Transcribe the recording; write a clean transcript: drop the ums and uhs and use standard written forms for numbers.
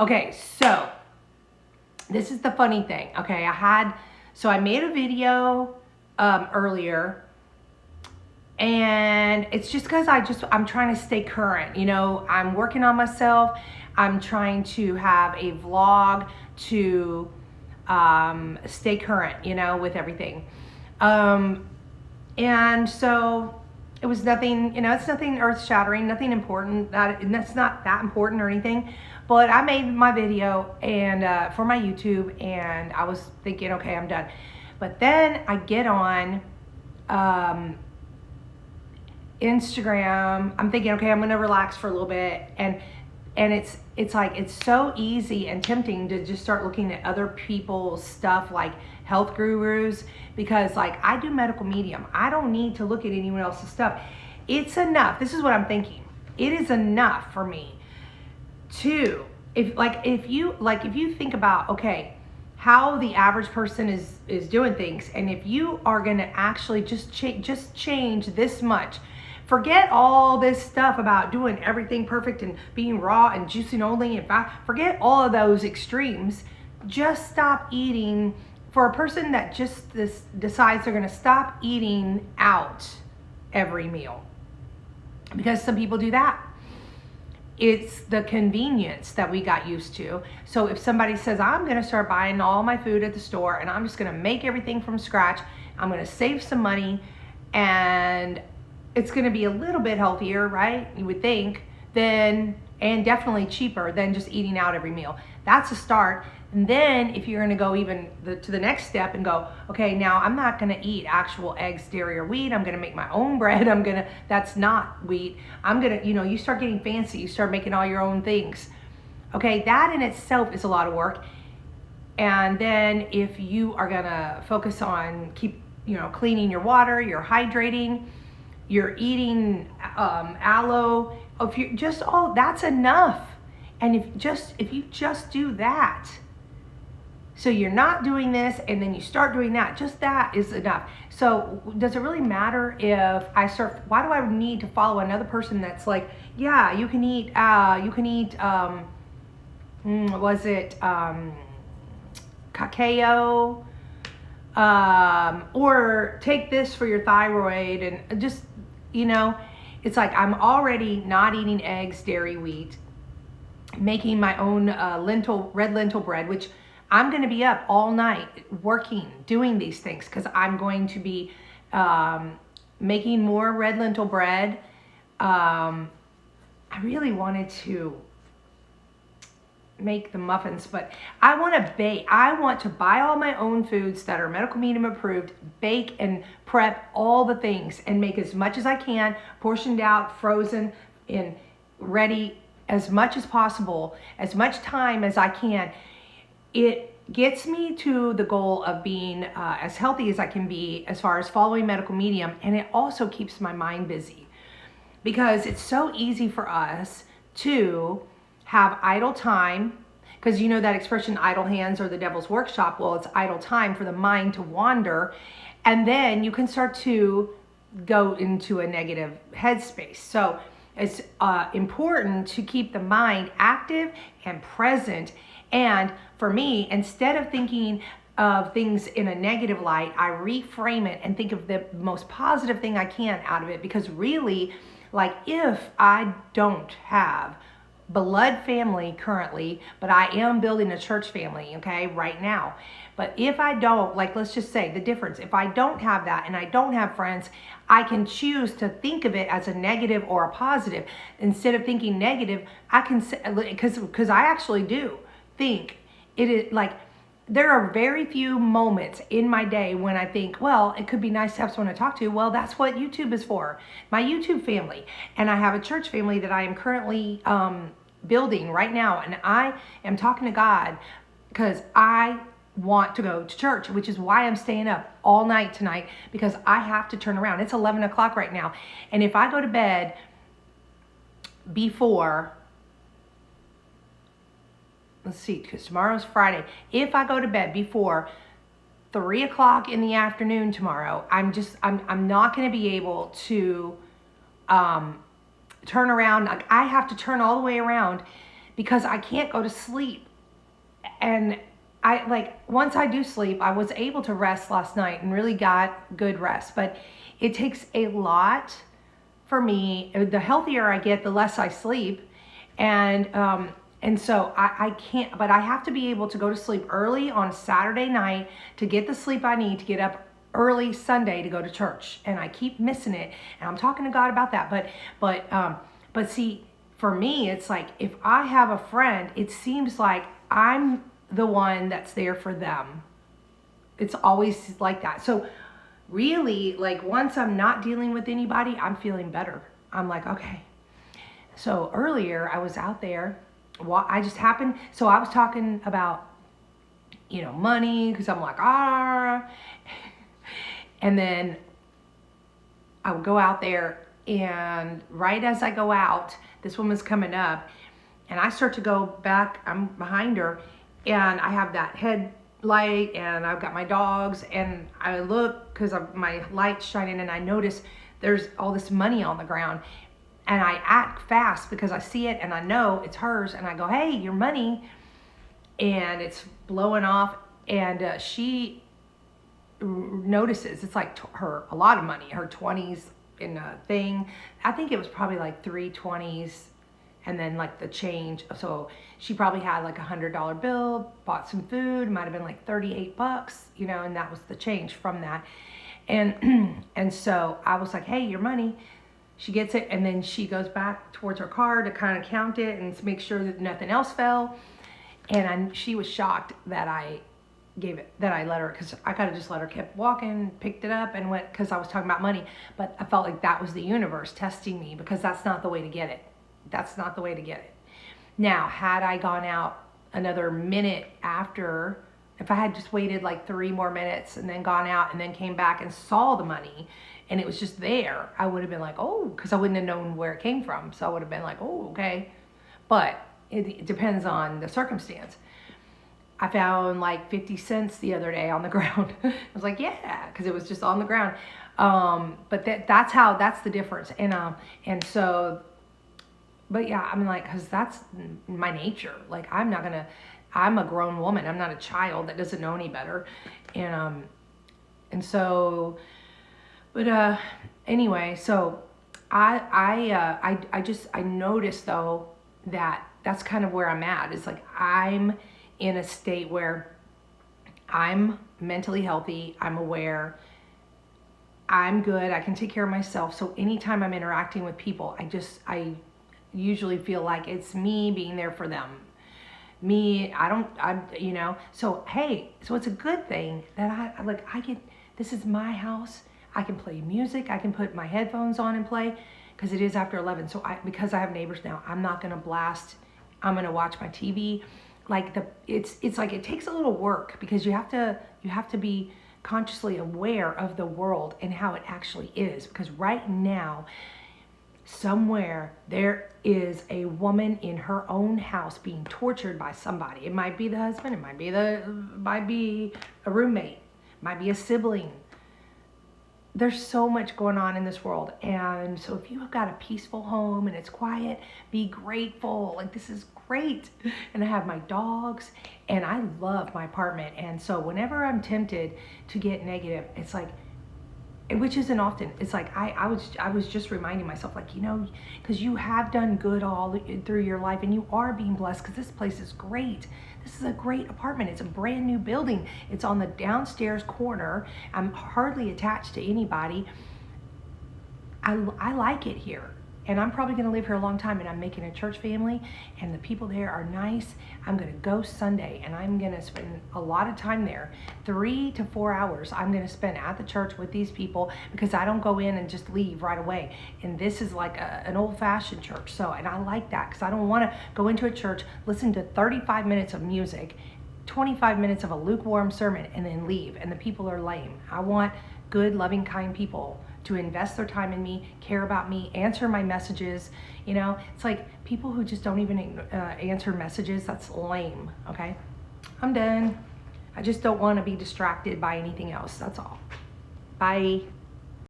Okay, so this is the funny thing. Okay, I made a video earlier, and it's just because I'm trying to stay current. You know, I'm working on myself. I'm trying to have a vlog to stay current, you know, with everything. And so it was nothing, you know, it's nothing earth shattering, nothing important. That's not that important or anything. But I made my video and for my YouTube, and I was thinking, okay, I'm done. But then I get on Instagram. I'm thinking, okay, I'm gonna relax for a little bit, and it's like it's so easy and tempting to just start looking at other people's stuff, like health gurus, because like I do medical medium. I don't need to look at anyone else's stuff. It's enough. This is what I'm thinking. It is enough for me to if you think about, okay, how the average person is doing things, and if you are going to actually just change this much, forget all this stuff about doing everything perfect and being raw and juicing only and fat, forget all of those extremes. Just stop eating. For a person that just decides they're going to stop eating out every meal, because some people do that. It's the convenience that we got used to. So if somebody says, I'm going to start buying all my food at the store and I'm just going to make everything from scratch, I'm going to save some money, and it's going to be a little bit healthier, right? You would think, and definitely cheaper than just eating out every meal. That's a start. And then if you're going to go even to the next step and go, okay, now I'm not going to eat actual eggs, dairy, or wheat. I'm going to make my own bread. That's not wheat. I'm going to, you start getting fancy. You start making all your own things. Okay, that in itself is a lot of work. And then if you are going to focus on cleaning your water, you're hydrating, you're eating aloe, if you just that's enough. And if you just do that, so you're not doing this and then you start doing that, just that is enough. So does it really matter if why do I need to follow another person that's like, yeah, you can eat cacao, or take this for your thyroid, and just, it's like I'm already not eating eggs, dairy, wheat, making my own red lentil bread, which I'm going to be up all night working, doing these things, because I'm going to be making more red lentil bread. I really wanted to make the muffins, but I want to bake. I want to buy all my own foods that are medical medium approved, bake and prep all the things, and make as much as I can, portioned out, frozen, and ready as much as possible, as much time as I can. It gets me to the goal of being as healthy as I can be as far as following medical medium, and it also keeps my mind busy, because it's so easy for us to have idle time, because you know that expression, idle hands are the devil's workshop. Well, it's idle time for the mind to wander, and then you can start to go into a negative headspace. So it's important to keep the mind active and present. And for me, instead of thinking of things in a negative light, I reframe it and think of the most positive thing I can out of it. Because really, like, if I don't have blood family currently, but I am building a church family, okay, right now. But if I don't, like, let's just say the difference, if I don't have that and I don't have friends, I can choose to think of it as a negative or a positive. Instead of thinking negative, I can say, because I actually do think it is, like, there are very few moments in my day when I think, well, it could be nice to have someone to talk to. Well, that's what YouTube is for, my YouTube family. And I have a church family that I am currently building right now. And I am talking to God because I want to go to church, which is why I'm staying up all night tonight, because I have to turn around. It's 11 o'clock right now. And if I go to bed before, let's see, because tomorrow's Friday. If I go to bed before 3 o'clock in the afternoon tomorrow, I'm not going to be able to turn around. Like, I have to turn all the way around, because I can't go to sleep. And I like, once I do sleep, I was able to rest last night and really got good rest, but it takes a lot for me. The healthier I get, the less I sleep. And so I can't, but I have to be able to go to sleep early on Saturday night to get the sleep I need to get up early Sunday to go to church. And I keep missing it. And I'm talking to God about that. But see, for me, it's like, if I have a friend, it seems like I'm the one that's there for them. It's always like that. So really, like, once I'm not dealing with anybody, I'm feeling better. I'm like, okay. So earlier I was out there, I just happened, so I was talking about, money, because I'm like, and then I would go out there, and right as I go out, this woman's coming up, and I start to go back, I'm behind her, and I have that headlight, and I've got my dogs, and I look, because my light's shining, and I notice there's all this money on the ground. And I act fast because I see it and I know it's hers. And I go, hey, your money. And it's blowing off. And she notices it's like a lot of money, her 20s in a thing. I think it was probably like 3 20s and then like the change. So she probably had like $100 bill, bought some food, might have been like $38, and that was the change from that. And so I was like, hey, your money. She gets it, and then she goes back towards her car to kind of count it and to make sure that nothing else fell. And she was shocked that I let her, because I could have just let her keep walking, picked it up, and went, because I was talking about money. But I felt like that was the universe testing me, because that's not the way to get it. That's not the way to get it. Now, had I gone out another minute after, if I had just waited like 3 more minutes and then gone out and then came back and saw the money, and it was just there, I would have been like, oh, because I wouldn't have known where it came from. So I would have been like, oh, okay. But it depends on the circumstance. I found like 50 cents the other day on the ground. I was like, yeah, because it was just on the ground. But that's the difference. And so, but yeah, I mean, like, because that's my nature. Like, I'm a grown woman. I'm not a child that doesn't know any better. And so, but anyway, so I noticed though that that's kind of where I'm at. It's like I'm in a state where I'm mentally healthy, I'm aware, I'm good, I can take care of myself. So anytime I'm interacting with people, I usually feel like it's me being there for them. So hey, so it's a good thing that this is my house. I can play music. I can put my headphones on and play, because it is after 11. So because I have neighbors now, I'm not going to blast. I'm going to watch my TV. It's like it takes a little work, because you have to be consciously aware of the world and how it actually is. Because right now, somewhere there is a woman in her own house being tortured by somebody. It might be the husband. It might be a roommate. It might be a sibling. There's so much going on in this world. And so if you've got a peaceful home and it's quiet, be grateful. Like, this is great. And I have my dogs, and I love my apartment. And so whenever I'm tempted to get negative, it's like, which isn't often, it's like I was just reminding myself, like, because you have done good all through your life, and you are being blessed, because this place is great. This is a great apartment. It's a brand new building. It's on the downstairs corner. I'm hardly attached to anybody. I like it here. And I'm probably going to live here a long time, and I'm making a church family, and the people there are nice. I'm going to go Sunday, and I'm going to spend a lot of time there. 3 to 4 hours I'm going to spend at the church with these people, because I don't go in and just leave right away. And this is like an old-fashioned church. And I like that, because I don't want to go into a church, listen to 35 minutes of music, 25 minutes of a lukewarm sermon, and then leave, and the people are lame. I want good, loving, kind people to invest their time in me, care about me, answer my messages. It's like people who just don't even answer messages, that's lame. Okay, I'm done. I just don't want to be distracted by anything else. That's all. Bye.